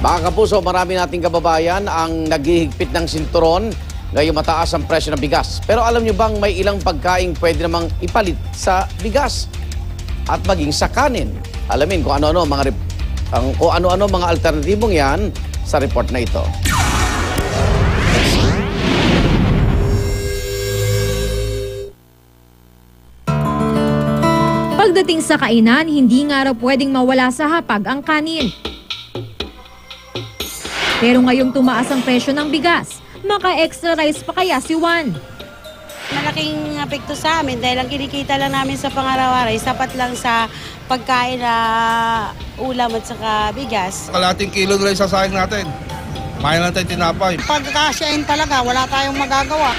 Mga kapuso, marami nating kababayan ang naghihigpit ng sinturon ngayong mataas ang presyo ng bigas. Pero alam nyo bang may ilang pagkain pwede namang ipalit sa bigas at maging sa kanin? Alamin kung ano-ano mga alternatibong yan sa report na ito. Pagdating sa kainan, hindi nga raw pwedeng mawala sa hapag ang kanin. Pero ngayong tumaas ang presyo ng bigas, maka-extra rice pa kaya si Juan? Malaking apekto sa amin dahil ang kinikita lang namin sa pangaraw-araw, sapat lang sa pagkain na ulam at saka bigas. Kalating kilo na lang sasayang natin. Mayan lang tayong tinapay. Pagkakasyain talaga, wala tayong magagawa.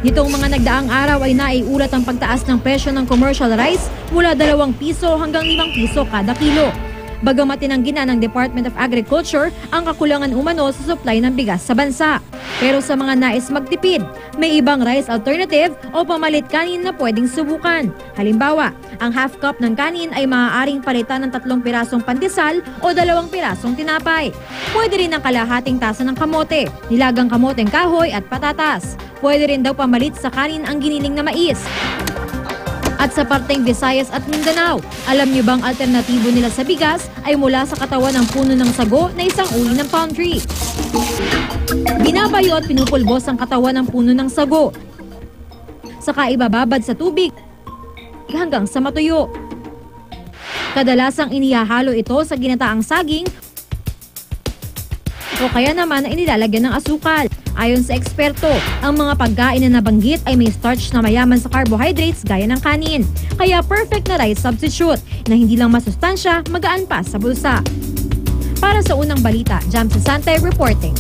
Nitong mga nagdaang araw ay naiulat ang pagtaas ng presyo ng commercial rice mula 2 piso hanggang 5 piso kada kilo. Bagamat tinanggi na ng Department of Agriculture ang kakulangan umano sa supply ng bigas sa bansa. Pero sa mga nais magtipid, may ibang rice alternative o pamalit kanin na pwedeng subukan. Halimbawa, ang half cup ng kanin ay maaaring palitan ng 3 pirasong pandesal o 2 pirasong tinapay. Pwede rin ang kalahating tasa ng kamote, nilagang kamoteng kahoy at patatas. Pwede rin daw pamalit sa kanin ang giniling na mais. At sa parteng Visayas at Mindanao, alam niyo bang alternatibo nila sa bigas ay mula sa katawan ng puno ng sago na isang uri ng palm tree. Binabayo at pinupulbos ang katawan ng puno ng sago. Saka ibababad sa tubig hanggang sa matuyo. Kadalasang inihahalo ito sa ginataang saging o kaya naman ay nilalagyan ng asukal. Ayon sa eksperto, ang mga pagkain na nabanggit ay may starch na mayaman sa carbohydrates gaya ng kanin. Kaya perfect na rice substitute na hindi lang masustansya, magaan pa sa bulsa. Para sa unang balita, Jam Sante reporting.